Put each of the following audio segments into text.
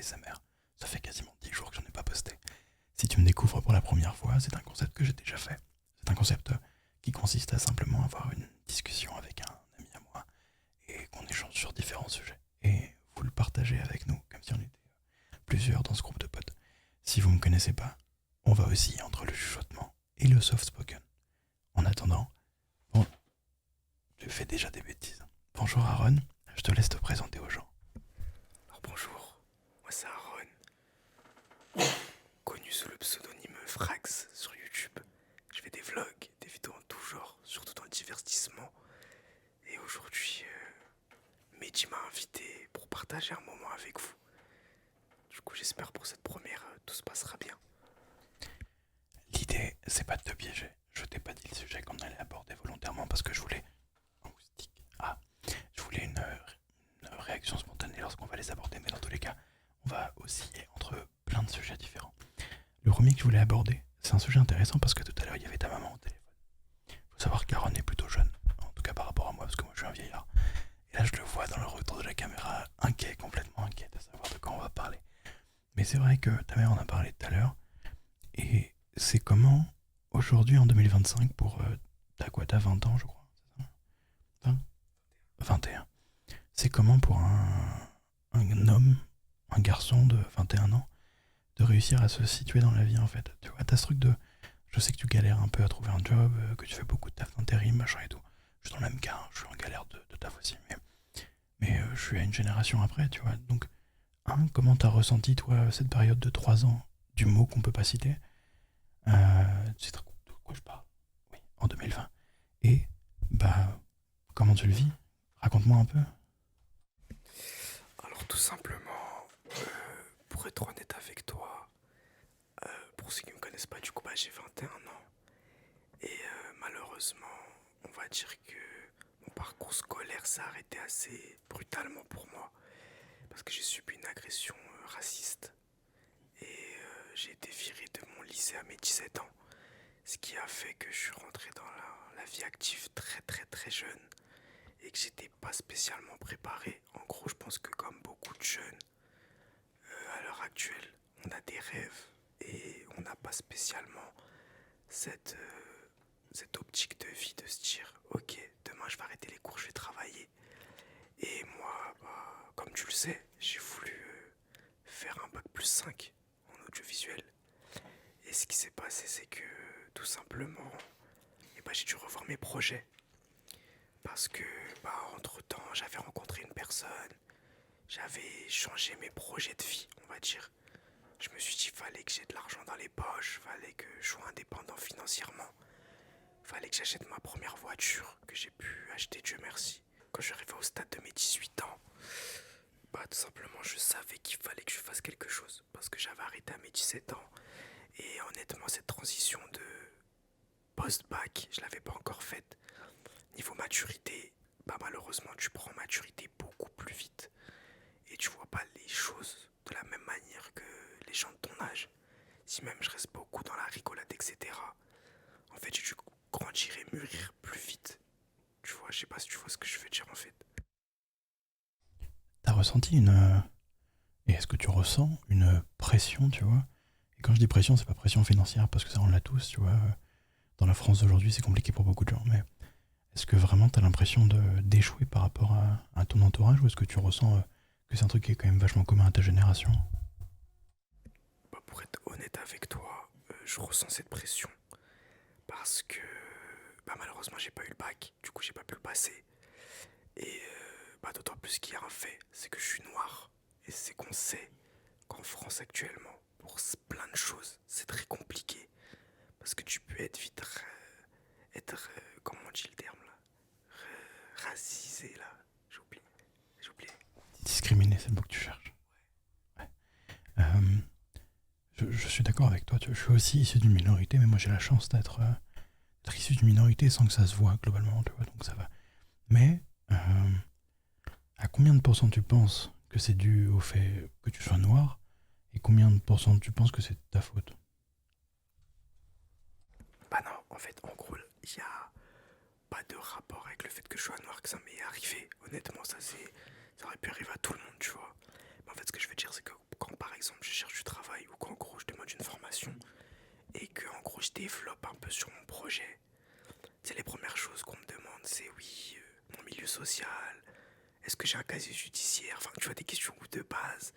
ASMR. Ça fait quasiment 10 jours que j'en ai pas posté. Si tu me découvres pour la première fois, c'est un concept que j'ai déjà fait. C'est un concept qui consiste à simplement avoir une discussion avec un ami à moi et qu'on échange sur différents sujets. Et vous le partagez avec nous, comme si on était plusieurs dans ce groupe de potes. Si vous ne me connaissez pas, on va aussi entre le chuchotement et le soft spoken. En attendant, bon, je fais déjà des bêtises. Bonjour Aaron, je te laisse te présenter aux gens. Alors bonjour, moi c'est Aaron, connu sous le pseudonyme Frax sur YouTube. Je fais des vlogs, des vidéos en tout genre, surtout dans le divertissement. Et aujourd'hui, Mehdi m'a invité pour partager un moment avec vous. Du coup, j'espère pour cette première, tout se passera bien. L'idée, c'est pas de te piéger. Je t'ai pas dit le sujet qu'on allait aborder volontairement parce que je voulais. Je voulais une réaction spontanée lorsqu'on va les aborder, mais dans tous les cas, on va osciller entre plein de sujets différents. Le premier que je voulais aborder, c'est un sujet intéressant parce que tout à l'heure, il y avait ta maman au téléphone. Il faut savoir qu'Aaron est plutôt jeune, en tout cas par rapport à moi, parce que moi je suis un vieillard. Et là, je le vois dans le retour de la caméra, inquiet, complètement inquiet de savoir de quoi on va parler. Mais c'est vrai que ta mère en a parlé tout à l'heure, et c'est comment, aujourd'hui en 2025, pour. T'as quoi? T'as 20 ans, je crois, c'est ça? 20? 21. C'est comment pour un homme, un garçon de 21 ans, de réussir à se situer dans la vie en fait. Tu vois, t'as ce truc de. Je sais que tu galères un peu à trouver un job, que tu fais beaucoup de taf d'intérim, machin et tout. Je suis dans le même cas, hein, je suis en galère de taf aussi, mais je suis à une génération après, tu vois. Donc, comment t'as ressenti, toi, cette période de 3 ans du mot qu'on peut pas citer Tu sais de quoi je parle? Oui, en 2020. Et, bah, comment tu le vis? Raconte-moi un peu. Alors tout simplement, pour être honnête avec toi, pour ceux qui ne me connaissent pas, du coup, j'ai 21 ans. Et malheureusement, on va dire que mon parcours scolaire s'est arrêté assez brutalement pour moi. Parce que j'ai subi une agression raciste. Et j'ai été viré de mon lycée à mes 17 ans. Ce qui a fait que je suis rentré dans la vie active très très très jeune. Et que j'étais pas spécialement préparé. En gros, je pense que comme beaucoup de jeunes, à l'heure actuelle, on a des rêves. Et on n'a pas spécialement cette, cette optique de vie de se dire ok, demain je vais arrêter les cours, je vais travailler. Et moi, comme tu le sais, j'ai voulu faire un bac+5 en audiovisuel. Et ce qui s'est passé, c'est que tout simplement, j'ai dû revoir mes projets. Parce que, entre temps, j'avais rencontré une personne, j'avais changé mes projets de vie, on va dire. Je me suis dit, fallait que j'ai de l'argent dans les poches, fallait que je sois indépendant financièrement, fallait que j'achète ma première voiture, que j'ai pu acheter, Dieu merci. Quand je suis arrivé au stade de mes 18 ans, tout simplement, je savais qu'il fallait que je fasse quelque chose. Parce que j'avais arrêté à mes 17 ans. Et honnêtement, cette transition de post-bac, je l'avais pas encore faite. Niveau maturité, malheureusement, tu prends maturité beaucoup plus vite. Et tu vois pas les choses de la même manière que les gens de ton âge. Si même je reste beaucoup dans la rigolade, etc. En fait, j'ai dû grandir et mûrir plus vite. Tu vois, je sais pas si tu vois ce que je veux dire en fait. T'as ressenti une. Et est-ce que tu ressens une pression, tu vois? Et quand je dis pression, c'est pas pression financière, parce que ça on l'a tous, tu vois. Dans la France d'aujourd'hui, c'est compliqué pour beaucoup de gens, mais est-ce que vraiment t'as l'impression d'échouer par rapport à ton entourage, ou est-ce que tu ressens que c'est un truc qui est quand même vachement commun à ta génération? Pour être honnête avec toi, je ressens cette pression. Parce que malheureusement, j'ai pas eu le bac. Du coup, j'ai pas pu le passer. Et d'autant plus qu'il y a un fait, c'est que je suis noir. Et c'est qu'on sait qu'en France actuellement, pour plein de choses, c'est très compliqué. Parce que tu peux être vite comment on dit le terme là, racisé là. J'ai oublié. J'ai oublié. Discriminer, c'est le mot que tu cherches. Ouais. Je suis d'accord avec toi, tu vois, je suis aussi issu d'une minorité, mais moi j'ai la chance d'être issu d'une minorité sans que ça se voit globalement, tu vois, donc ça va. Mais à combien de pourcents tu penses que c'est dû au fait que tu sois noir, et combien de pourcents tu penses que c'est de ta faute? Non, en fait, en gros, il y a pas de rapport avec le fait que je sois noir que ça m'est arrivé. Honnêtement, ça aurait pu arriver à tout le monde, tu vois. Mais en fait, ce que je veux dire, c'est que quand casier judiciaire, enfin, tu vois, des questions de base.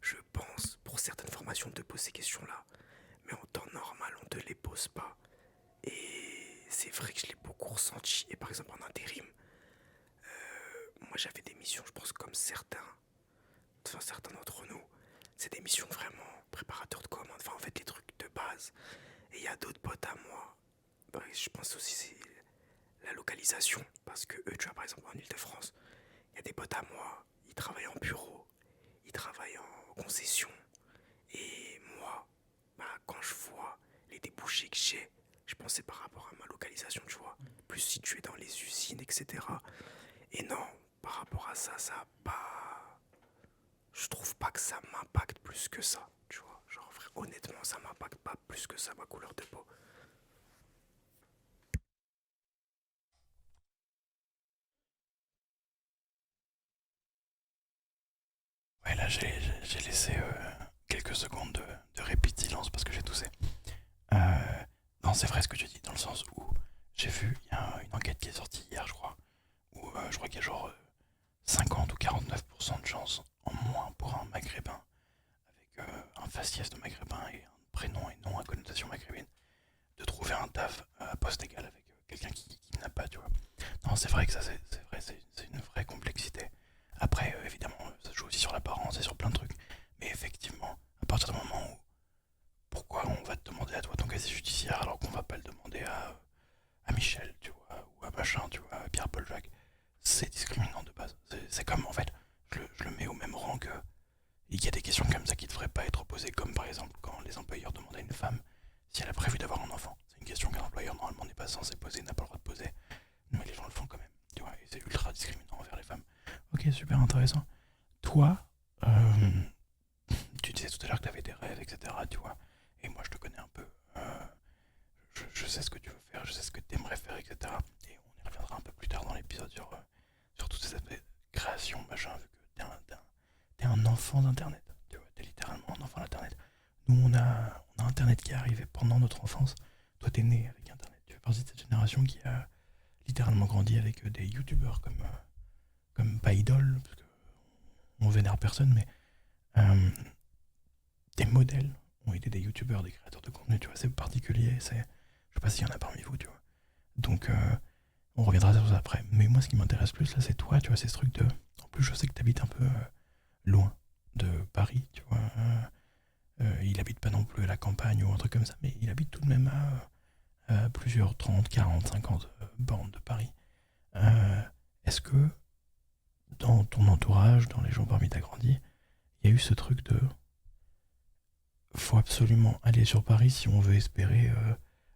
Je pense, pour certaines formations, de poser ces questions-là. Mais en temps normal, on ne te les pose pas. Et c'est vrai que je l'ai beaucoup ressenti. Et par exemple, en intérim, moi j'avais des missions, je pense, comme certains d'entre nous. C'est des missions vraiment préparateurs de commandes, enfin, en fait, les trucs de base. Et il y a d'autres potes à moi. Bah, je pense aussi c'est la localisation. Parce que eux, tu vois, par exemple, en Ile-de-France, il y a des potes à moi, ils travaillent en bureau, ils travaillent en concession. Et moi, bah, quand je vois les débouchés que j'ai, je pensais par rapport à ma localisation, tu vois, plus situé dans les usines, etc. Et non, par rapport à ça, ça a pas. Je trouve pas que ça m'impacte plus que ça, tu vois. Genre, honnêtement, ça m'impacte pas plus que ça, ma couleur de peau. Ouais, là, j'ai laissé quelques secondes de répit de silence parce que j'ai toussé. Non, c'est vrai ce que tu dis, dans le sens où j'ai vu, il y a une enquête qui est sortie hier, je crois, où je crois qu'il y a genre 50 ou 49% de chances en moins pour un maghrébin avec un faciès de maghrébin et un prénom et nom à connotation maghrébine de trouver un taf à poste égal avec quelqu'un qui n'a pas, tu vois. Non, c'est vrai que ça, c'est vrai, c'est une vraie complexité. Après, évidemment, ça joue aussi sur l'apparence et sur plein de trucs. Mais effectivement, à partir du moment où pourquoi on va te demander à toi ton casier judiciaire alors qu'on va pas le demander à Michel, tu vois, ou à machin, tu vois, à Pierre-Paul Jacques, c'est discriminant de base. C'est comme, en fait, je le mets au même rang que. Il y a des questions comme ça qui ne devraient pas être posées, comme par exemple quand les employeurs demandent à une femme si elle a prévu d'avoir un enfant. C'est une question qu'un employeur normalement n'est pas censé poser, n'a pas le droit de poser, mais les gens le font quand même, tu vois, et c'est ultra discriminant envers les femmes. Ok, super intéressant. Toi, tu disais tout à l'heure que tu avais des rêves, etc., tu vois, et moi je te connais un peu. Je sais ce que tu veux faire, je sais ce que tu aimerais faire, etc. Et on y reviendra un peu plus tard dans l'épisode sur toutes ces aspects de création, machin, vu que t'es un enfant d'Internet. Tu vois, t'es littéralement un enfant d'Internet. Nous, on a Internet qui est arrivé pendant notre enfance. Toi, t'es né avec Internet. Tu fais partie de cette génération qui a littéralement grandi avec des youtubeurs comme pas idole, parce qu'on vénère personne, mais euh, des modèles ont été des youtubeurs, des créateurs de contenu, tu vois, c'est particulier, je sais pas s'il y en a parmi vous, tu vois. Donc, on reviendra sur ça après. Mais moi, ce qui m'intéresse plus, là, c'est toi, tu vois, c'est ce truc de... En plus, je sais que t'habites un peu loin de Paris, tu vois. Il habite pas non plus à la campagne ou un truc comme ça, mais il habite tout de même à plusieurs 30, 40, 50 bornes de Paris. Euh, Est-ce que dans ton entourage, dans les gens parmi t'as grandi, il y a eu ce truc de faut absolument aller sur Paris si on veut espérer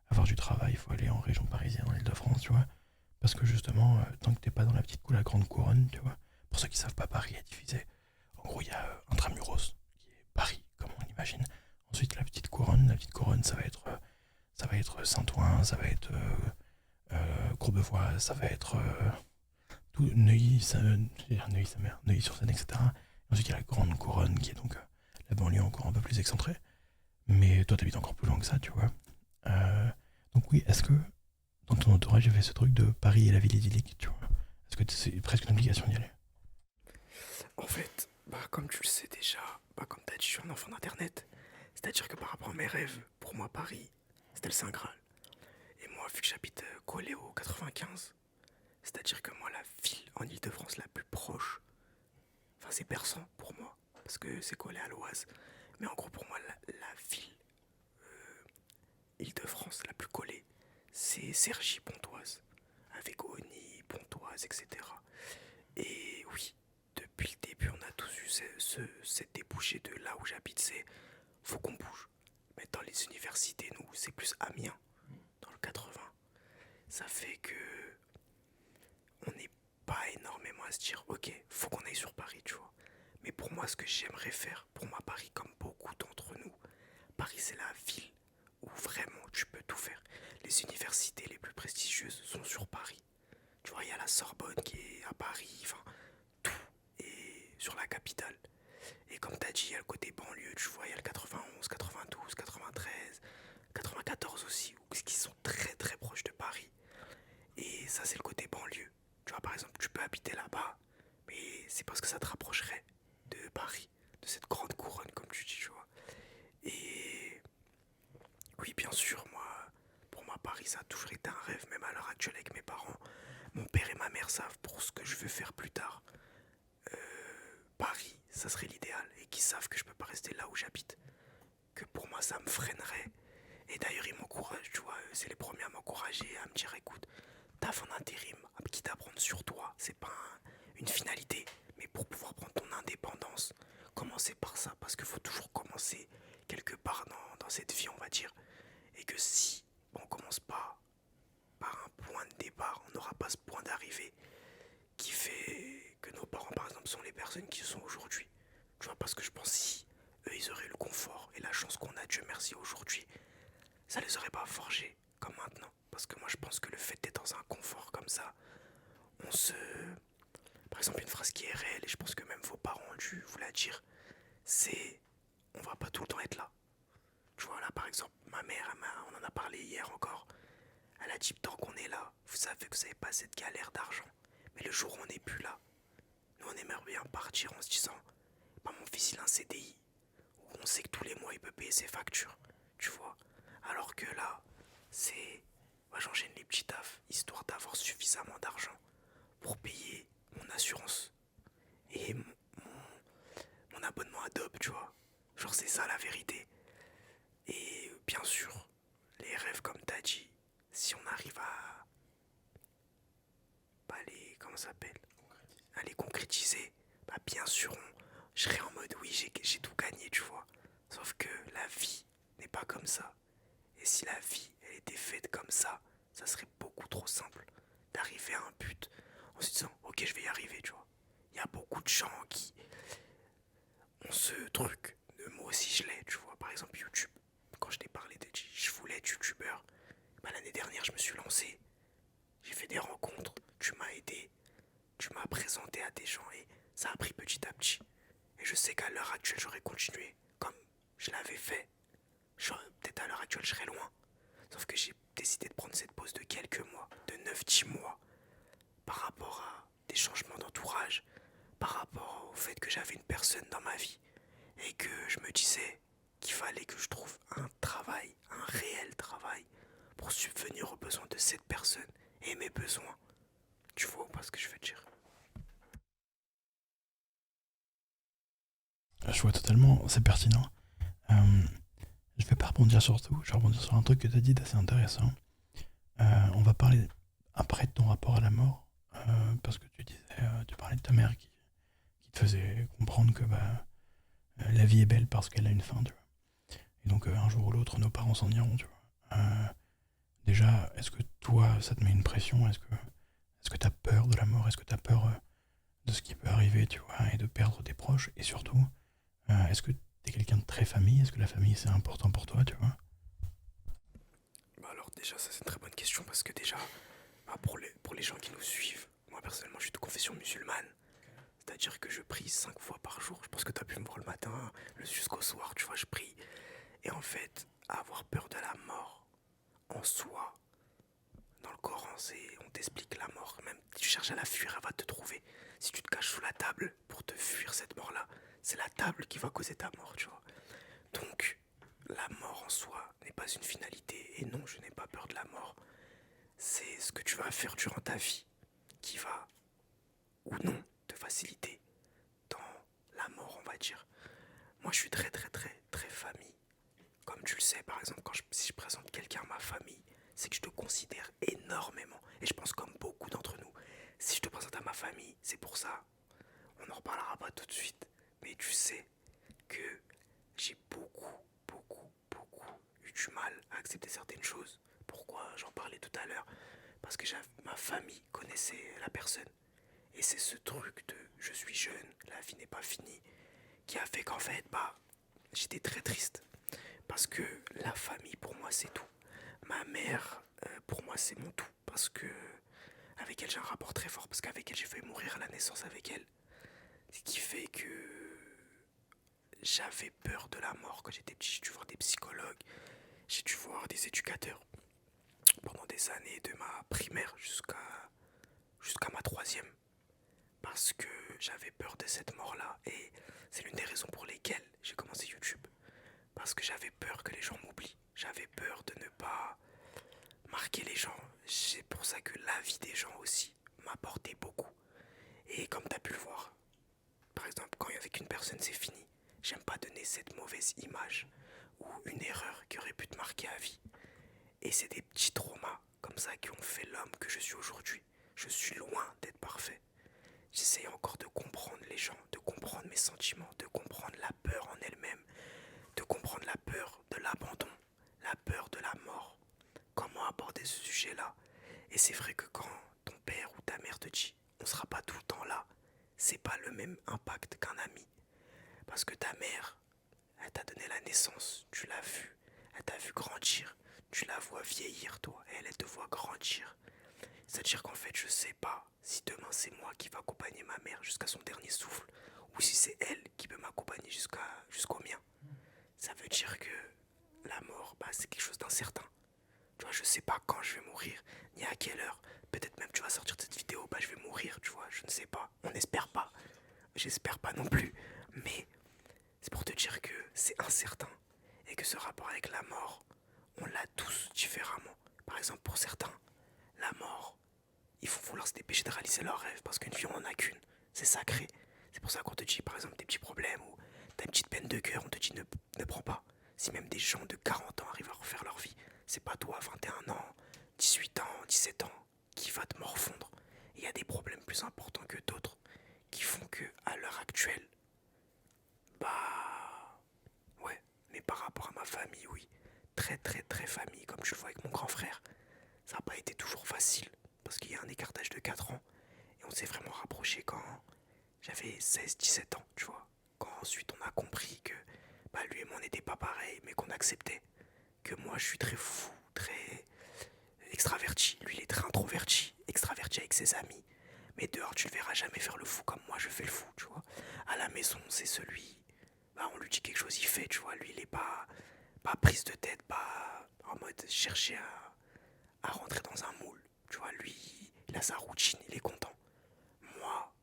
avoir du travail, il faut aller en région parisienne, en Ile-de-France, tu vois. Parce que justement, tant que t'es pas dans la grande couronne, tu vois, pour ceux qui savent pas, Paris est divisé. En gros, il y a Intramuros, qui est Paris, comme on l'imagine. Ensuite, la petite couronne, ça va être Saint-Ouen, ça va être Courbevoie, ça va être tout, Neuilly, Neuilly, sa mère, Neuilly-sur-Seine, etc. Ensuite, il y a la grande couronne, qui est donc la banlieue encore un peu plus excentrée. Mais toi, t'habites encore plus loin que ça, tu vois. Euh, donc oui, est-ce que dans ton entourage, il y avait ce truc de Paris et la ville idyllique, tu vois? Est-ce que c'est presque une obligation d'y aller? En fait, bah, comme tu le sais déjà, bah, comme t'as dit, je suis un enfant d'internet. C'est-à-dire que par rapport à mes rêves, pour moi, Paris, c'était le Saint Graal. Et moi, vu que j'habite collé au 95, c'est-à-dire que moi, la ville en Ile-de-France la plus proche, enfin, c'est Persan pour moi, parce que c'est collé à l'Oise. Mais en gros, pour moi, la ville Île-de-France la plus collée, c'est Cergy-Pontoise, avec Ony, Pontoise, etc. Et oui, depuis le début, on a tous eu cette débouchée de là où j'habite, c'est faut qu'on bouge. Mais dans les universités, nous, c'est plus Amiens, dans le 80. Ça fait que on n'est pas énormément à se dire, ok, faut qu'on aille sur Paris, tu vois. Mais pour moi, ce que j'aimerais faire, pour moi, Paris, comme beaucoup d'entre nous, Paris, c'est la ville où vraiment tu peux tout faire. Les universités les plus prestigieuses sont sur Paris. Tu vois, il y a la Sorbonne qui est à Paris, enfin, tout est sur la capitale. Et comme tu as dit, il y a le côté banlieue, tu vois, il y a le 91, 92, 93, 94 aussi, qui sont très très proches de Paris. Et ça, c'est le côté banlieue. Tu vois, par exemple, tu peux habiter là-bas, mais c'est parce ça serait l'idéal, et qui savent que je peux pas rester là où j'habite, que pour moi ça me freinerait. Et d'ailleurs ils m'encouragent, tu vois, c'est les premiers à m'encourager, à me dire écoute, taf en intérim, quitte à prendre sur toi, c'est pas une finalité, mais pour pouvoir prendre ton indépendance, commencer par ça, parce qu'il faut toujours commencer quelque part dans cette vie, on va dire, et que si on commence pas par un point de départ, on n'aura pas ce point d'arrivée qui fait que nos parents, par exemple, sont les personnes qui sont aujourd'hui. Tu vois, parce que je pense si eux, ils auraient le confort et la chance qu'on a, Dieu merci, aujourd'hui, ça les aurait pas forgés comme maintenant. Parce que moi, je pense que le fait d'être dans un confort comme ça, on se... Par exemple, une phrase qui est réelle, et je pense que même vos parents ont dû vous la dire, c'est on va pas tout le temps être là. Tu vois, là, par exemple, ma mère, on en a parlé hier encore, elle a dit tant qu'on est là, vous savez que vous n'avez pas cette galère d'argent. Mais le jour où on n'est plus là, nous on aimerait bien partir en se disant bah, mon fils il a un CDI, où on sait que tous les mois il peut payer ses factures, tu vois. Alors que là, c'est bah, j'enchaîne les petits tafs, histoire d'avoir suffisamment d'argent pour payer mon assurance et mon abonnement Adobe, tu vois. Genre c'est ça la vérité. Et bien sûr, les rêves comme t'as dit, si on arrive à bah, les comment ça s'appelle, à les concrétiser, bah bien sûr je serais en mode oui j'ai tout gagné, tu vois. Sauf que la vie n'est pas comme ça. Et si la vie elle était faite comme ça serait beaucoup trop simple d'arriver à un but en se disant ok je vais y arriver, tu vois. Il y a beaucoup de gens qui ont ce truc, moi aussi je l'ai, tu vois. Par exemple YouTube, quand je t'ai parlé de je voulais être youtubeur, bah, l'année dernière je me suis lancé, j'ai fait des rencontres, tu m'as aidé, tu m'as présenté à des gens et ça a pris petit à petit. Et je sais qu'à l'heure actuelle, j'aurais continué comme je l'avais fait. Peut-être à l'heure actuelle, je serais loin. Sauf que j'ai décidé de prendre cette pause de quelques mois, de 9-10 mois, par rapport à des changements d'entourage, par rapport au fait que j'avais une personne dans ma vie et que je me disais qu'il fallait que je trouve un travail, un réel travail, pour subvenir aux besoins de cette personne et mes besoins. Tu vois pas ce que je veux dire? Je vois totalement, c'est pertinent. Euh, je vais pas rebondir sur tout, je vais rebondir sur un truc que tu as dit d'assez intéressant. On va parler après de ton rapport à la mort, parce que tu disais, tu parlais de ta mère qui te faisait comprendre que bah, la vie est belle parce qu'elle a une fin, tu vois. Et donc un jour ou l'autre, nos parents s'en iront, tu vois. Déjà, est-ce que toi, ça te met une pression? Est-ce que tu as peur de la mort? Est-ce que tu as peur de ce qui peut arriver, tu vois, et de perdre tes proches? Et surtout, est-ce que tu es quelqu'un de très famille? Est-ce que la famille, c'est important pour toi, tu vois? Bah alors déjà ça c'est une très bonne question parce que déjà bah, pour les gens qui nous suivent, moi personnellement je suis de confession musulmane. C'est-à-dire que je prie 5 fois par jour. Je pense que tu as pu me voir le matin, jusqu'au soir, tu vois, je prie. Et en fait, avoir peur de la mort, en soi, dans le Coran, on t'explique la mort. Même si tu cherches à la fuir, elle va te trouver. Si tu te caches sous la table pour te fuir cette mort-là, c'est la table qui va causer ta mort, tu vois. Donc, la mort en soi n'est pas une finalité. Et non, je n'ai pas peur de la mort. C'est ce que tu vas faire durant ta vie qui va, ou non, te faciliter dans la mort, on va dire. Moi, je suis très, très, très, très famille. Comme tu le sais, par exemple, si je présente quelqu'un à ma famille, c'est que je te considère énormément. Et je pense comme beaucoup d'entre nous. Si je te présente à ma famille, c'est pour ça. On n'en reparlera pas tout de suite. Mais tu sais que j'ai beaucoup, beaucoup, beaucoup eu du mal à accepter certaines choses. Pourquoi j'en parlais tout à l'heure? Parce que ma famille connaissait la personne. Et c'est ce truc de je suis jeune, la vie n'est pas finie, qui a fait qu'en fait, bah, j'étais très triste. Parce que la famille, pour moi, c'est tout. Ma mère, pour moi, c'est mon tout. Parce que avec elle, j'ai un rapport très fort. Parce qu'avec elle, j'ai fait mourir à la naissance avec elle. Ce qui fait que j'avais peur de la mort quand j'étais petit. J'ai dû voir des psychologues, j'ai dû voir des éducateurs pendant des années de ma primaire jusqu'à ma troisième. Parce que j'avais peur de cette mort-là. Et c'est l'une des raisons pour lesquelles j'ai commencé YouTube. Parce que j'avais peur que les gens m'oublient. J'avais peur de ne pas marquer les gens. C'est pour ça que la vie des gens aussi m'apportait beaucoup. Et comme tu as pu le voir, par exemple, quand avec une personne c'est fini, j'aime pas donner cette mauvaise image ou une erreur qui aurait pu te marquer à vie. Et c'est des petits traumas comme ça qui ont fait l'homme que je suis aujourd'hui. Je suis loin d'être parfait. J'essaye encore de comprendre les gens, de comprendre mes sentiments, de comprendre la peur en elle-même, de comprendre la peur de l'abandon, la peur de la mort. Comment aborder ce sujet-là? Et c'est vrai que quand ton père ou ta mère te dit on sera pas tout le temps là, c'est pas le même impact qu'un ami. Parce que ta mère, elle t'a donné la naissance, tu l'as vue, elle t'a vu grandir, tu la vois vieillir toi, et elle te voit grandir. C'est-à-dire qu'en fait, je sais pas si demain c'est moi qui va accompagner ma mère jusqu'à son dernier souffle, ou si c'est elle qui peut m'accompagner jusqu'au mien. Ça veut dire que la mort, bah, c'est quelque chose d'incertain. Tu vois, je sais pas quand je vais mourir, ni à quelle heure. Peut-être même tu vas sortir de cette vidéo, bah je vais mourir, tu vois, je ne sais pas. On n'espère pas. J'espère pas non plus. Mais c'est pour te dire que c'est incertain. Et que ce rapport avec la mort, on l'a tous différemment. Par exemple, pour certains, la mort, il faut vouloir se dépêcher de réaliser leurs rêves parce qu'une vie on en a qu'une. C'est sacré. C'est pour ça qu'on te dit par exemple des petits problèmes ou t'as une petite peine de cœur, on te dit ne prends pas. Si même des gens de 40 ans arrivent à refaire leur vie, c'est pas toi, 21 ans, 18 ans, 17 ans, qui va te morfondre. Il y a des problèmes plus importants que d'autres qui font que, à l'heure actuelle, bah. Ouais, mais par rapport à ma famille, oui. Très très très famille, comme tu le vois avec mon grand frère. Ça n'a pas été toujours facile, parce qu'il y a un écartage de 4 ans. Et on s'est vraiment rapproché quand j'avais 16-17 ans, tu vois. Quand ensuite on a compris que bah, lui et moi on n'était pas pareils, mais qu'on acceptait. Que moi je suis très fou, très extraverti. Lui il est très introverti, extraverti avec ses amis. Mais dehors tu ne le verras jamais faire le fou comme moi je fais le fou, tu vois. À la maison c'est celui, bah on lui dit quelque chose il fait, tu vois. Lui il est pas prise de tête, pas en mode chercher à rentrer dans un moule. Tu vois, lui, il a sa routine, il est content. Moi,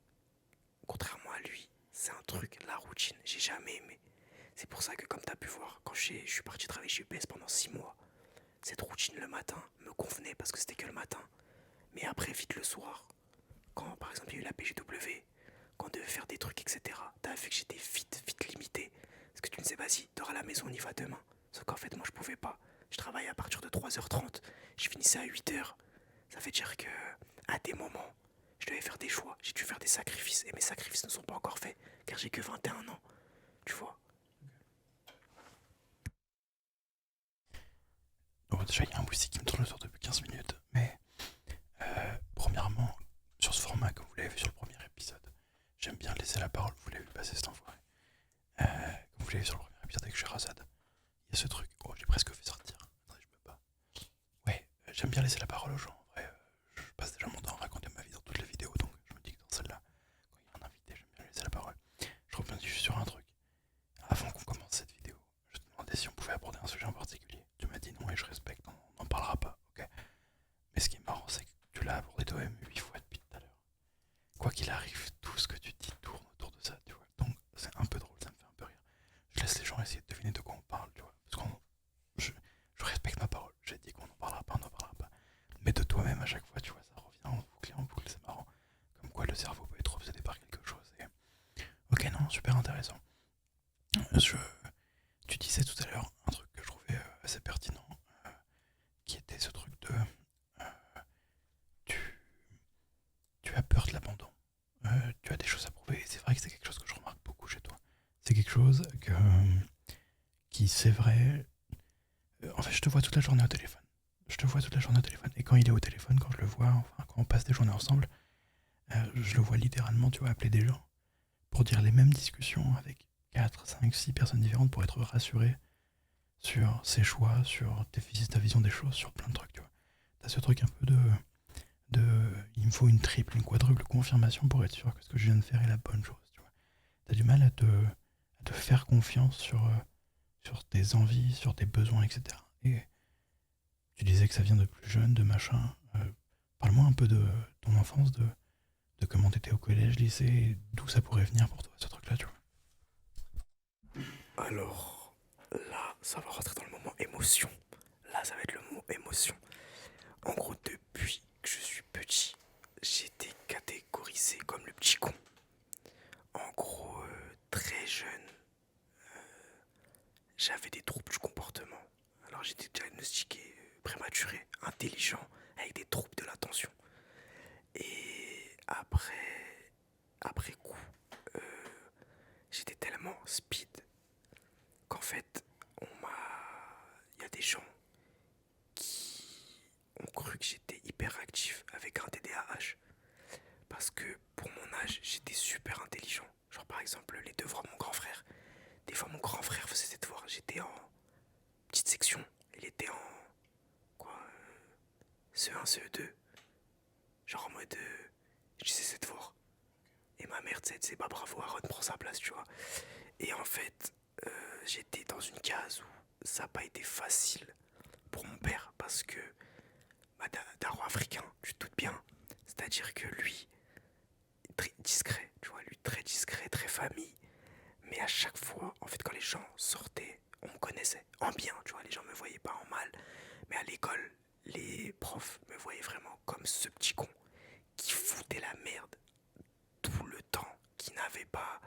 contrairement à lui, c'est un truc, la routine, j'ai jamais aimé. C'est pour ça que, comme tu as pu voir, quand je suis parti travailler chez UPS pendant 6 mois, cette routine le matin me convenait parce que c'était que le matin. Mais après, vite le soir, quand par exemple il y a eu la PGW, quand on devait faire des trucs, etc., t'as vu que j'étais vite limité. Parce que tu me disais, vas-y, dors à la maison, on y va demain. Sauf qu'en fait, moi, je pouvais pas. Je travaillais à partir de 3h30, je finissais à 8h. Ça veut dire que, à des moments, je devais faire des choix, j'ai dû faire des sacrifices, et mes sacrifices ne sont pas encore faits, car j'ai que 21 ans, tu vois. Bon, déjà, il y a un whisky qui me tourne autour depuis 15 minutes, mais premièrement, sur ce format, comme vous l'avez vu sur le premier épisode, j'aime bien laisser la parole, vous l'avez vu passer cet enfoiré. Comme vous l'avez vu sur le premier épisode avec Sherazade, il y a ce truc, oh, j'ai presque fait sortir, attendez, je peux pas. Ouais, j'aime bien laisser la parole aux gens, en vrai, je passe déjà mon temps à raconter ma vie dans toutes les vidéos, donc je me dis que dans celle-là, quand il y a un invité, j'aime bien laisser la parole. Je reviens juste sur un truc. Avant qu'on commence cette vidéo, je te demandais si on pouvait aborder un sujet en particulier. Tu m'as dit non et je respecte, on n'en parlera pas, ok. Mais ce qui est marrant, c'est que tu l'as abordé toi-même 8 fois depuis tout à l'heure. Quoi qu'il arrive, tout ce que tu dis tourne autour de ça, tu vois. Donc c'est un peu drôle, ça me fait un peu rire. Je laisse les gens essayer de deviner de quoi on parle, tu vois. Parce que je respecte ma parole. J'ai dit qu'on n'en parlera pas, on n'en parlera pas. Mais de toi-même à chaque fois, tu vois, ça revient en boucle, c'est marrant. Comme quoi le cerveau peut être obsédé par quelque chose. Et... Ok, non, super intéressant. Tu disais tout à l'heure un truc que je trouvais assez pertinent, qui était ce truc de tu, tu as peur de l'abandon, tu as des choses à prouver, et c'est vrai que c'est quelque chose que je remarque beaucoup chez toi. C'est quelque chose qui, c'est vrai, en fait, je te vois toute la journée au téléphone. Je te vois toute la journée au téléphone, et quand il est au téléphone, quand je le vois, enfin, quand on passe des journées ensemble, je le vois littéralement, tu vois, appeler des gens pour dire les mêmes discussions avec 4, 5, 6 personnes différentes pour être rassuré sur ses choix, sur ta vision des choses, sur plein de trucs, tu vois. T'as ce truc un peu il me faut une triple, une quadruple confirmation pour être sûr que ce que je viens de faire est la bonne chose, tu vois. T'as du mal à te faire confiance sur tes envies, sur tes besoins, etc. Et tu disais que ça vient de plus jeune, de machin. Parle-moi un peu de ton enfance, de comment t'étais au collège, lycée, et d'où ça pourrait venir pour toi, ce truc-là, tu vois. Alors, là, ça va rentrer dans le moment émotion. Là, ça va être le mot émotion. En gros, depuis que je suis petit, j'ai été catégorisé comme le petit con. En gros, speed qu'en fait, il y a des gens qui ont cru que j'étais hyperactif avec un TDAH. Parce que pour mon âge, j'étais super intelligent. Genre par exemple, les devoirs de mon grand frère. Des fois, mon grand frère faisait ses devoirs. J'étais en petite section. Il était en quoi CE1, CE2. Genre en mode, je disais ses devoirs. Et ma mère, tu sais, c'est pas bravo, Aaron prend sa place, tu vois. Et en fait, j'étais dans une case où ça n'a pas été facile pour mon père parce que daron africain, tu te doutes bien. C'est-à-dire que lui, très discret, tu vois, lui très discret, très famille. Mais à chaque fois, en fait, quand les gens sortaient, on me connaissait en bien, tu vois, les gens me voyaient pas en mal. Mais à l'école, les profs me voyaient vraiment comme ce petit con qui foutait la merde tout le temps, qui n'avait pas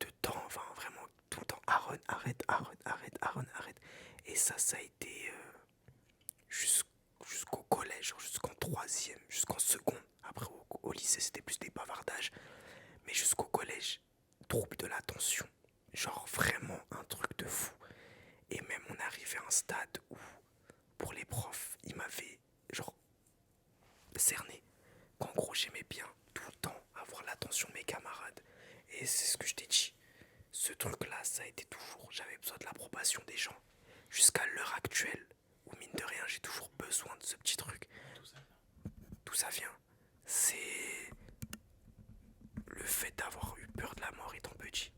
de temps, enfin vraiment tout le temps. Aaron, arrête, Aaron, arrête, Aaron, arrête. Et ça a été jusqu'au collège, jusqu'en troisième, jusqu'en seconde. Après au lycée c'était plus des bavardages, mais jusqu'au collège, trouble de l'attention, genre vraiment un truc de fou. Et même on arrivait à un stade où pour les profs ils m'avaient genre cerné, qu'en gros j'aimais bien tout le temps avoir l'attention de mes camarades. Et c'est ce que je t'ai dit, ce truc là ça a été toujours, j'avais besoin de l'approbation des gens jusqu'à l'heure actuelle où mine de rien j'ai toujours besoin de ce petit truc. D'où ça vient? C'est le fait d'avoir eu peur de la mort étant petit.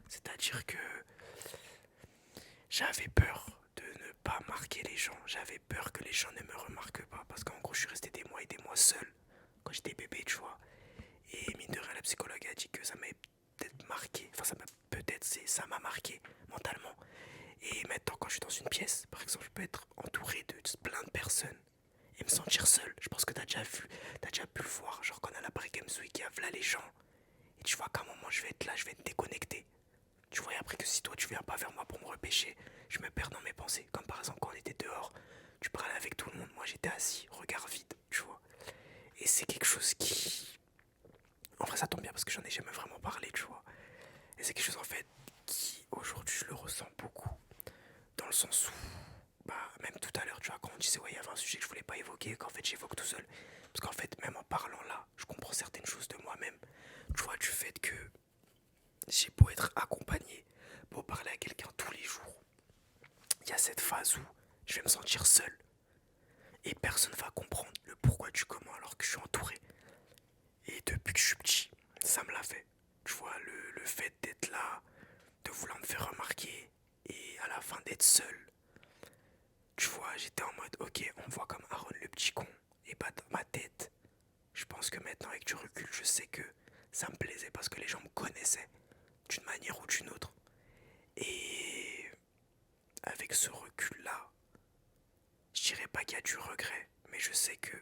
C'est-à-dire que j'avais peur de ne pas marquer les gens. J'avais peur que les gens ne me remarquent pas. Parce qu'en gros, je suis resté des mois et des mois seul quand j'étais bébé, tu vois. Et mine de rien, la psychologue a dit que ça m'avait peut-être marqué. Enfin, ça m'a marqué mentalement. Et maintenant, quand je suis dans une pièce, par exemple, je peux être entouré de plein de personnes et me sentir seul. Je pense que t'as déjà pu le voir. Genre, quand on a la Games Week, il y a là les gens. Et tu vois qu'à un moment, je vais être là, je vais être déconnecté. Tu vois, et après que si toi, tu viens pas vers moi pour me repêcher, je me perds dans mes pensées. Comme par exemple, quand on était dehors, tu parlais avec tout le monde. Moi, j'étais assis, regard vide, tu vois. Et c'est quelque chose qui... En vrai, ça tombe bien parce que j'en ai jamais vraiment parlé, tu vois. Et c'est quelque chose, en fait, qui, aujourd'hui, je le ressens beaucoup. Dans le sens où, bah, même tout à l'heure, tu vois, quand on disait, ouais, il y avait un sujet que je voulais pas évoquer, qu'en fait, j'évoque tout seul. Parce qu'en fait, même en parlant là, je comprends certaines choses de moi-même. Tu vois, du fait que j'ai beau être accompagné, beau parler à quelqu'un tous les jours, il y a cette phase où je vais me sentir seul. Et personne va comprendre le pourquoi du comment alors que je suis entouré. Et depuis que je suis petit, ça me l'a fait. Tu vois, le fait d'être là, de vouloir me faire remarquer, et à la fin d'être seul. Tu vois, j'étais en mode, ok, on me voit comme Aaron le petit con. Et pas dans ma tête. Je pense que maintenant, avec du recul, je sais que ça me plaisait parce que les gens me connaissaient d'une manière ou d'une autre. Et avec ce recul-là, je dirais pas qu'il y a du regret, mais je sais que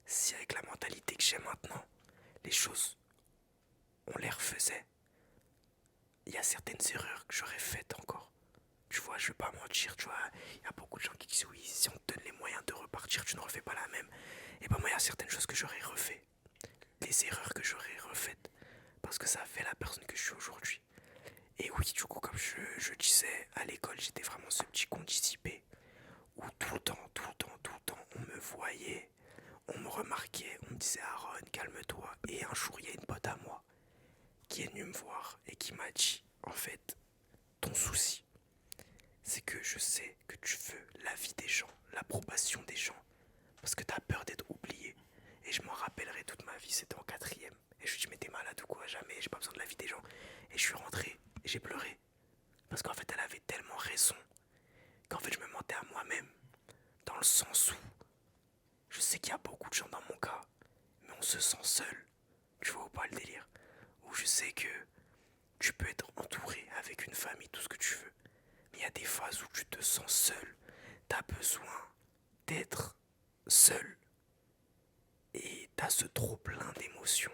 si avec la mentalité que j'ai maintenant, les choses, on les refaisait, il y a certaines erreurs que j'aurais faites encore. Tu vois, je vais pas mentir, tu vois, il y a beaucoup de gens qui disent oui, si on te donne les moyens de repartir, tu ne refais pas la même. Et ben moi, il y a certaines choses que j'aurais refait, des erreurs que j'aurais refaites, parce que ça a fait la personne que je suis aujourd'hui. Et oui, du coup, comme je disais, à l'école, j'étais vraiment ce petit con dissipé, où tout le temps, on me voyait, on me remarquait, on me disait Aaron, calme-toi. Et un jour, il y a une pote à moi qui est venue me voir et qui m'a dit, en fait, ton souci, c'est que je sais que tu veux la vie des gens, l'approbation des gens, parce que t'as peur d'être oublié. Et je m'en rappellerai toute ma vie, c'était en quatrième. Et je lui dis, mais t'es malade ou quoi? Jamais, j'ai pas besoin de la vie des gens. Et je suis rentré et j'ai pleuré. Parce qu'en fait, elle avait tellement raison qu'en fait, je me mentais à moi-même. Dans le sens où je sais qu'il y a beaucoup de gens dans mon cas, mais on se sent seul. Tu vois ou pas le délire? Où je sais que tu peux être entouré avec une famille, tout ce que tu veux. Mais il y a des phases où tu te sens seul. T'as besoin d'être seul. Et t'as ce trop plein d'émotions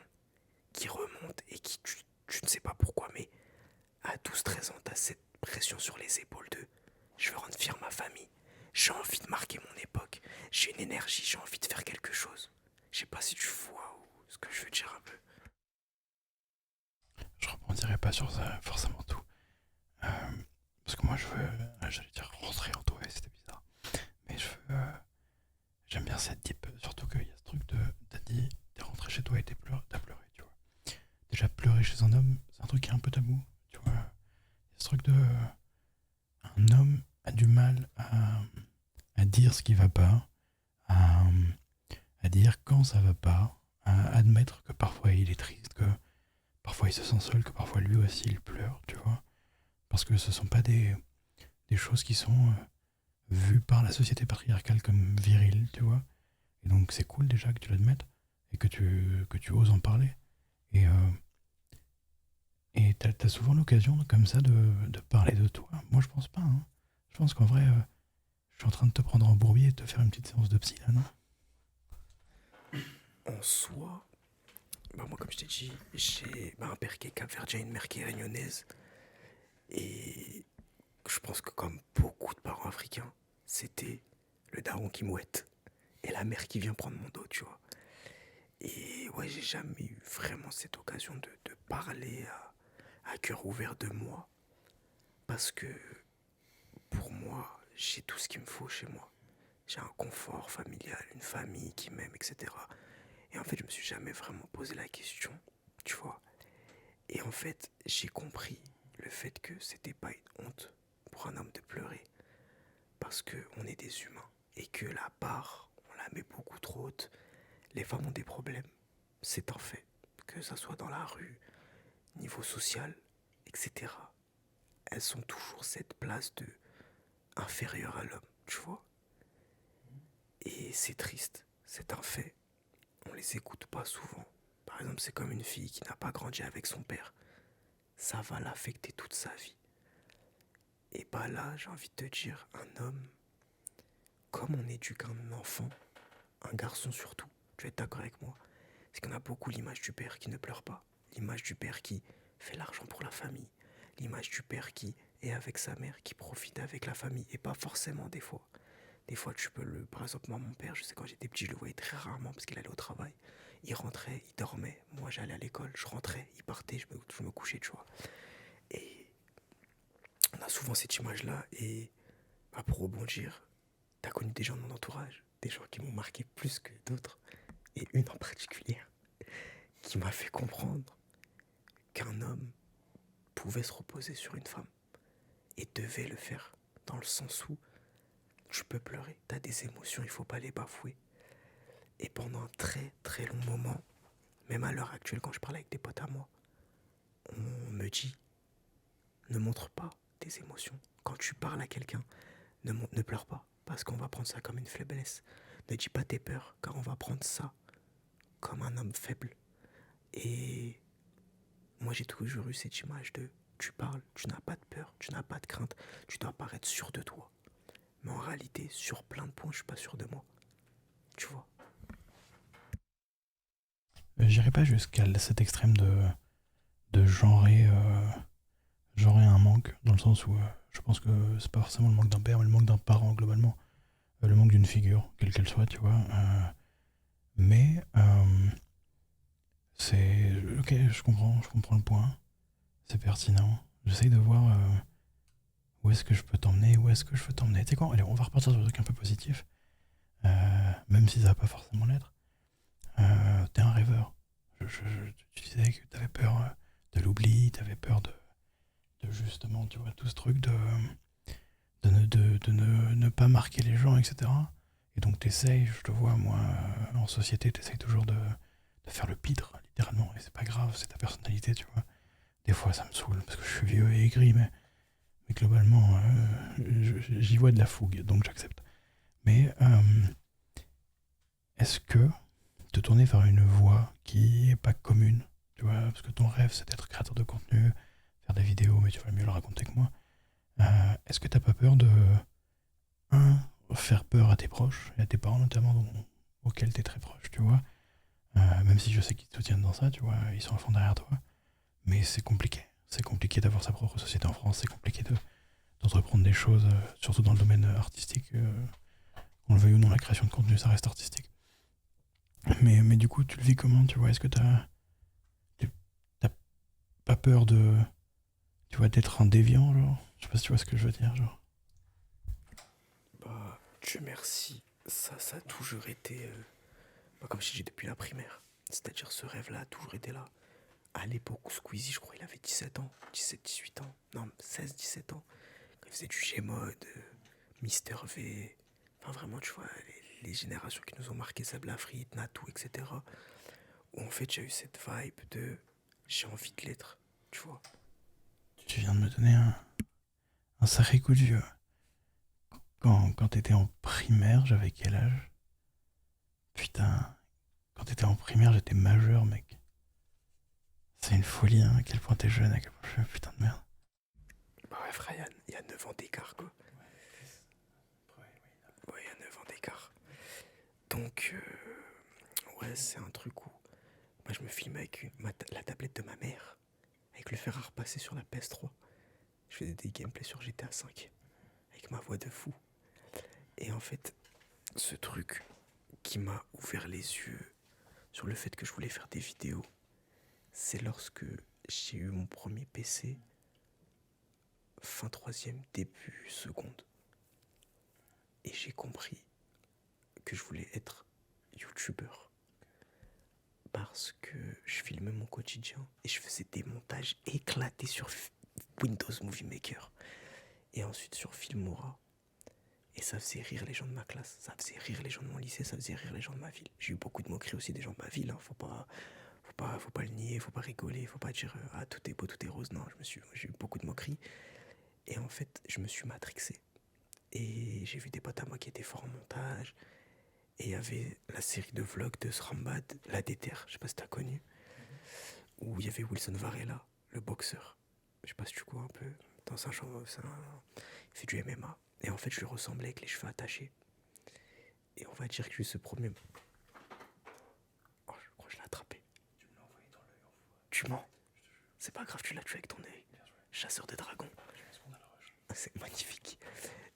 qui remontent et qui, tu ne sais pas pourquoi, mais à 12-13 ans, t'as cette pression sur les épaules de je veux rendre fier ma famille. J'ai envie de marquer mon époque. J'ai une énergie, j'ai envie de faire quelque chose. Je sais pas si tu vois ce que je veux dire un peu. je rebondirai pas sur ça forcément tout. Euh, Parce que moi je veux, j'allais dire rentrer en toi, et c'était bizarre. Mais je veux, j'aime bien cette type, surtout qu'il y a ce truc de, t'as dit, t'es rentré chez toi et t'as pleuré, tu vois. Déjà pleurer chez un homme, c'est un truc qui est un peu tabou, tu vois. Il y a ce truc de, un homme a du mal à dire ce qui va pas, à, à dire quand ça va pas, à admettre que parfois il est triste, que parfois il se sent seul, que parfois lui aussi il pleure, tu vois. Parce que ce sont pas des choses qui sont vues par la société patriarcale comme viriles, tu vois. Et donc c'est cool déjà que tu l'admettes et que tu oses en parler. Et, t'as souvent l'occasion comme ça de parler de toi. Moi je pense pas, hein. Je pense qu'en vrai, je suis en train de te prendre en bourbier et de te faire une petite séance de psy là, non? En soi, bah moi, comme je t'ai dit, j'ai un père qui est capverdien et une mère qui est réunionnaise. Et je pense que comme beaucoup de parents africains, c'était le daron qui mouette et la mère qui vient prendre mon dos, tu vois. Et ouais, j'ai jamais eu vraiment cette occasion de parler à cœur ouvert de moi. Parce que pour moi, j'ai tout ce qu'il me faut chez moi. J'ai un confort familial, une famille qui m'aime, etc. Et en fait, je me suis jamais vraiment posé la question, tu vois. Et en fait, j'ai compris le fait que c'était pas une honte pour un homme de pleurer. Parce qu'on est des humains. Et que la barre, on la met beaucoup trop haute. Les femmes ont des problèmes. C'est un fait. Que ça soit dans la rue, niveau social, etc. Elles ont toujours cette place de inférieure à l'homme, tu vois. Et c'est triste. C'est un fait. On les écoute pas souvent. Par exemple, c'est comme une fille qui n'a pas grandi avec son père. Ça va l'affecter toute sa vie. Et bah là, j'ai envie de te dire, un homme, comme on éduque un enfant, un garçon surtout, tu vas être d'accord avec moi, c'est qu'on a beaucoup l'image du père qui ne pleure pas, l'image du père qui fait l'argent pour la famille, l'image du père qui est avec sa mère, qui profite avec la famille, et pas forcément des fois. Des fois, tu peux le. Par exemple, moi, mon père, je sais quand j'étais petit, je le voyais très rarement parce qu'il allait au travail. Il rentrait, il dormait. Moi, j'allais à l'école, je rentrais, il partait, je me couchais, tu vois. Et on a souvent cette image-là. Et bah, pour rebondir, t'as connu des gens de mon entourage, des gens qui m'ont marqué plus que d'autres. Et une en particulier qui m'a fait comprendre qu'un homme pouvait se reposer sur une femme et devait le faire. Dans le sens où tu peux pleurer, t'as des émotions, il faut pas les bafouer. Et pendant un très très long moment, même à l'heure actuelle, quand je parle avec des potes à moi, on me dit ne montre pas tes émotions. Quand tu parles à quelqu'un, ne pleure pas, parce qu'on va prendre ça comme une faiblesse. Ne dis pas tes peurs, car on va prendre ça comme un homme faible. Et moi, j'ai toujours eu cette image de tu parles, tu n'as pas de peur, tu n'as pas de crainte, tu dois paraître sûr de toi. Mais en réalité, sur plein de points, je suis pas sûr de moi. Tu vois. J'irai pas jusqu'à cet extrême de genrer un manque, dans le sens où je pense que c'est pas forcément le manque d'un père, mais le manque d'un parent globalement. Le manque d'une figure, quelle qu'elle soit, tu vois. Mais c'est. Ok, je comprends le point. C'est pertinent. J'essaye de voir où est-ce que je peux t'emmener, où est-ce que je veux t'emmener. Tu sais quoi, allez, on va repartir sur un truc un peu positif, même si ça va pas forcément l'être. T'es un rêveur. Tu disais que t'avais peur de l'oubli, t'avais peur de justement, tu vois, tout ce truc de ne pas marquer les gens, etc. Et donc t'essayes, je te vois, moi, en société, t'essayes toujours de faire le pitre, littéralement. Et c'est pas grave, c'est ta personnalité, tu vois. Des fois, ça me saoule, parce que je suis vieux et aigri, mais globalement, j'y vois de la fougue, donc j'accepte. Mais est-ce que te tourner vers une voie qui est pas commune, tu vois, parce que ton rêve, c'est d'être créateur de contenu, faire des vidéos, mais tu vas mieux le raconter que moi. Est-ce que t'as pas peur de faire peur à tes proches, et à tes parents notamment, auxquels t'es très proche, tu vois. Même si je sais qu'ils te soutiennent dans ça, tu vois, ils sont à fond derrière toi. Mais c'est compliqué. C'est compliqué d'avoir sa propre société en France, c'est compliqué d'entreprendre des choses, surtout dans le domaine artistique. Qu'on le veuille ou non, la création de contenu, ça reste artistique. Mais du coup, tu le vis comment, tu vois. Est-ce que t'as pas peur de, tu vois, d'être un déviant, genre. Je sais pas si tu vois ce que je veux dire, genre. Bah, Dieu merci, ça a toujours été, comme je dis, depuis la primaire. C'est-à-dire ce rêve-là a toujours été là. À l'époque où Squeezie, je crois, il avait 17 ans, 17, 18 ans, non, 16, 17 ans. Quand il faisait du Gmod, Mister V, enfin vraiment, tu vois, les générations qui nous ont marqué, Sablafrit, Natou, etc. Où en fait, j'ai eu cette vibe de j'ai envie de l'être, tu vois. Tu viens de me donner un sacré coup de vieux. Quand t'étais en primaire, j'avais quel âge? Putain, quand t'étais en primaire, j'étais majeur, mec. C'est une folie, hein, à quel point t'es jeune, à quel point je suis un putain de merde. Bah ouais, Ryan, il y a 9 ans d'écart, quoi. Ouais, il y a 9 ans d'écart. Donc, ouais, c'est un truc où moi je me filme avec la tablette de ma mère, avec le fer à repasser sur la PS3. Je faisais des gameplays sur GTA V, avec ma voix de fou. Et en fait, ce truc qui m'a ouvert les yeux sur le fait que je voulais faire des vidéos, c'est lorsque j'ai eu mon premier PC, fin troisième, début seconde. Et j'ai compris que je voulais être youtubeur. Parce que je filmais mon quotidien et je faisais des montages éclatés sur Windows Movie Maker. Et ensuite sur Filmora. Et ça faisait rire les gens de ma classe, ça faisait rire les gens de mon lycée, ça faisait rire les gens de ma ville. J'ai eu beaucoup de moqueries aussi des gens de ma ville, hein. Faut pas le nier, faut pas rigoler, faut pas dire ah tout est beau, tout est rose. Non, j'ai eu beaucoup de moqueries. Et en fait, je me suis matrixé. Et j'ai vu des potes à moi qui étaient forts en montage. Et il y avait la série de vlogs de Srambad, La Déterre, je sais pas si t'as connu, où il y avait Wilson Varela, le boxeur. Je sais pas si tu vois un peu. Dans un genre, il fait du MMA. Et en fait, je lui ressemblais avec les cheveux attachés. Et on va dire que j'ai eu ce premier. Oh, je crois que je l'ai attrapé. Tu mens. C'est pas grave, tu l'as tué avec ton œil. Chasseur de dragons. C'est magnifique.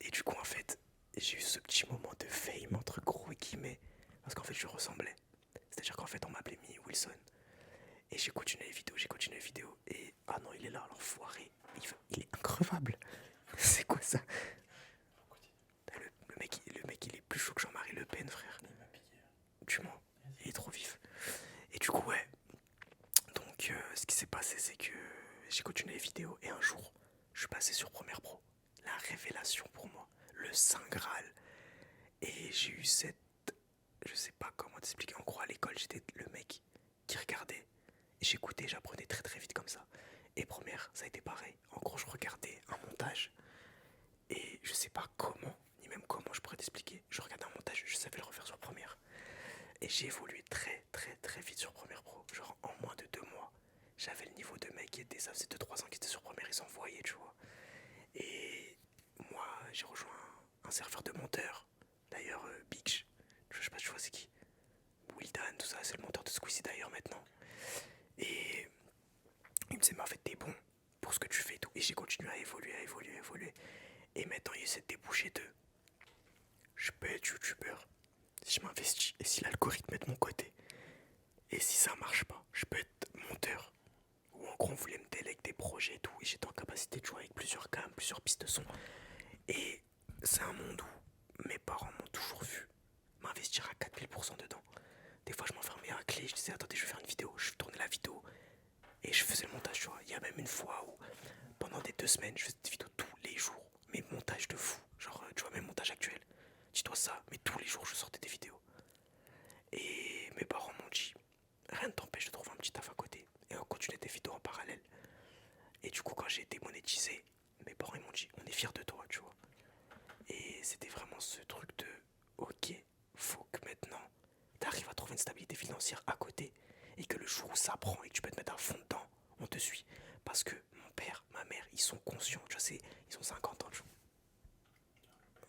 Et du coup, en fait, j'ai eu ce petit moment de fame entre gros guillemets. Parce qu'en fait, je ressemblais. C'est-à-dire qu'en fait, on m'appelait Mini Wilson. Et j'ai continué les vidéos. Et ah non, il est là, l'enfoiré. Il est increvable. C'est quoi ça? Le mec, il est plus chaud que Jean-Marie Le Pen, frère. Tu mens. Il est trop vif. Et du coup, ouais. Donc, ce qui s'est passé, c'est que j'ai continué les vidéos. Et un jour, je suis passé sur Premiere Pro. La révélation pour moi. Le Saint Graal. Et j'ai eu cette. Je sais pas comment t'expliquer. En gros, à l'école, j'étais le mec qui regardait. Et j'écoutais, j'apprenais très très vite comme ça. Et première, ça a été pareil. En gros, je regardais un montage. Et je sais pas comment, ni même comment je pourrais t'expliquer. Je regardais un montage, je savais le refaire sur Premiere. Et j'ai évolué très très très vite sur Premiere Pro. Genre en moins de 2 mois, j'avais le niveau de mec qui était, ça faisait 2-3 ans qu'il était sur Premiere, ils s'envoyaient, tu vois. Et moi, j'ai rejoint un serveur de monteurs. D'ailleurs, Beach, je sais pas, tu vois c'est qui. Wildan, tout ça, c'est le monteur de Squeezie d'ailleurs maintenant. Et il me disait, mais en fait, t'es bon pour ce que tu fais et tout. Et j'ai continué à évoluer, à évoluer, à évoluer. Et maintenant, il y a cette débouchée de je peux être youtubeur si je m'investis et si l'algorithme est de mon côté. Et si ça marche pas, je peux être monteur. Ou en gros, on voulait me délèguer des projets et tout. Et j'étais en capacité de jouer avec plusieurs cams, plusieurs pistes de son. Et c'est un monde où mes parents m'ont toujours vu m'investir à 4000% dedans. Des fois, je m'enfermais à la clé, je disais attendez, je vais faire une vidéo. Je tournais la vidéo et je faisais le montage, tu vois. Il y a même une fois où, pendant des 2 semaines, je faisais des vidéos tous les jours. Mais montage de fou. Genre, tu vois, même montage actuel. Dis-toi ça, mais tous les jours, je sortais des vidéos. Et mes parents m'ont dit rien ne t'empêche de trouver un petit taf à côté. Et on continuait des vidéos en parallèle. Et du coup, quand j'ai été monétisé, mes parents ils m'ont dit on est fiers de toi, tu vois. Et c'était vraiment ce truc de ok, faut que maintenant t'arrives à trouver une stabilité financière à côté. Et que le jour où ça prend et que tu peux te mettre à fond dedans, on te suit. Parce que mon père, ma mère, ils sont conscients, tu vois, ils ont 50 ans, tu vois.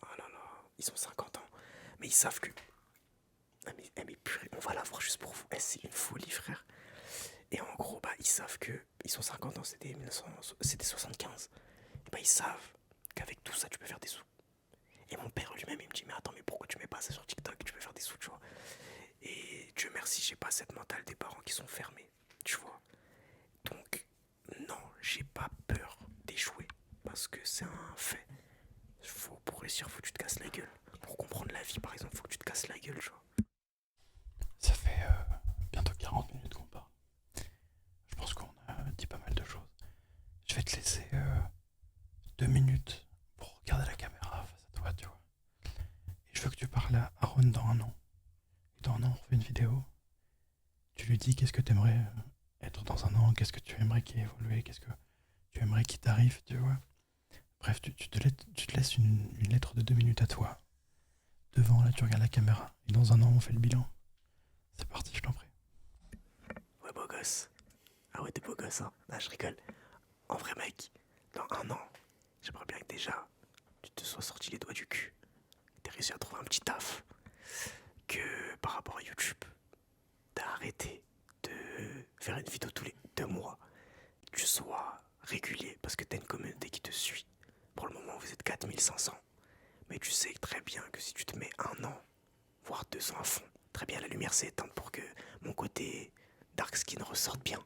Oh là là, ils ont 50 ans. Mais ils savent que. Mais purée, on va la voir juste pour vous. C'est une folie, frère. Et en gros, bah, ils savent que. Ils sont 50 ans, c'était 75. Et bah, ils savent qu'avec tout ça, tu peux faire des sous. Et mon père lui-même, il me dit mais attends, mais pourquoi tu mets pas ça sur TikTok? Tu peux faire des sous, tu vois. Et Dieu merci, j'ai pas cette mentale des parents qui sont fermés, tu vois. Donc, Non, j'ai pas peur d'échouer. Parce que c'est un fait. Pour réussir, faut que tu te casses la gueule. Pour comprendre la vie, par exemple, faut que tu te casses la gueule, tu vois. Ça fait bientôt 40 minutes qu'on parle. Je pense qu'on a dit pas mal de choses. Je vais te laisser 2 minutes pour regarder la caméra face à toi, tu vois. Et je veux que tu parles à Aaron dans un an. Et dans un an, on fait une vidéo. Tu lui dis qu'est-ce que tu aimerais être dans un an, qu'est-ce que tu aimerais qu'il évolue, qu'est-ce que tu aimerais qu'il t'arrive, tu vois. Bref, tu te laisses une lettre de 2 minutes à toi. Devant, là, tu regardes la caméra. Et dans un an, on fait le bilan. C'est parti, je t'en prie. Ouais, beau gosse. Ah ouais, t'es beau gosse, hein. Ah, je rigole. En vrai, mec, dans un an, j'aimerais bien que déjà, tu te sois sorti les doigts du cul. Que t'aies réussi à trouver un petit taf. Que par rapport à YouTube, t'as arrêté de faire une vidéo tous les 2 mois. Que tu sois régulier parce que t'as une communauté qui te suit. Pour le moment, vous êtes 4500. Mais tu sais très bien que si tu te mets 1 an, voire 2 ans à fond, très bien, la lumière s'est éteinte pour que mon côté dark skin ressorte bien.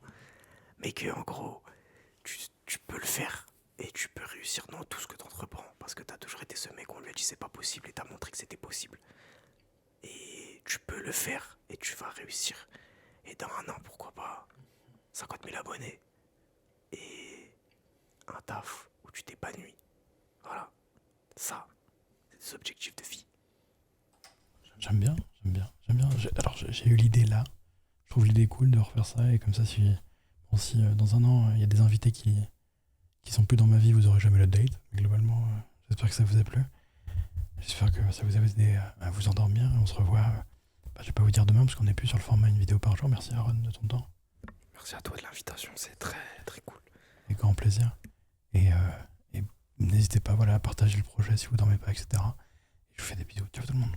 Mais que, en gros, tu peux le faire et tu peux réussir dans tout ce que tu entreprends parce que tu as toujours été ce mec, on lui a dit c'est pas possible et tu as montré que c'était possible. Et tu peux le faire et tu vas réussir. Et dans un an, pourquoi pas 50 000 abonnés et un taf où tu t'épanouis. Voilà, ça, c'est des objectifs de vie. J'aime bien, j'aime bien, j'aime bien. Alors, j'ai eu l'idée là. Je trouve l'idée cool de refaire ça. Et comme ça, si dans un an, il y a des invités qui sont plus dans ma vie, vous aurez jamais le date. Mais globalement, j'espère que ça vous a plu. J'espère que ça vous a aidé à vous endormir. Et on se revoit, je vais pas vous dire demain parce qu'on n'est plus sur le format une vidéo par jour. Merci Aaron de ton temps. Merci à toi de l'invitation, c'est très très cool. Avec grand plaisir. Et n'hésitez pas à partager le projet si vous dormez pas, etc. Et je vous fais des bisous. Ciao tout le monde.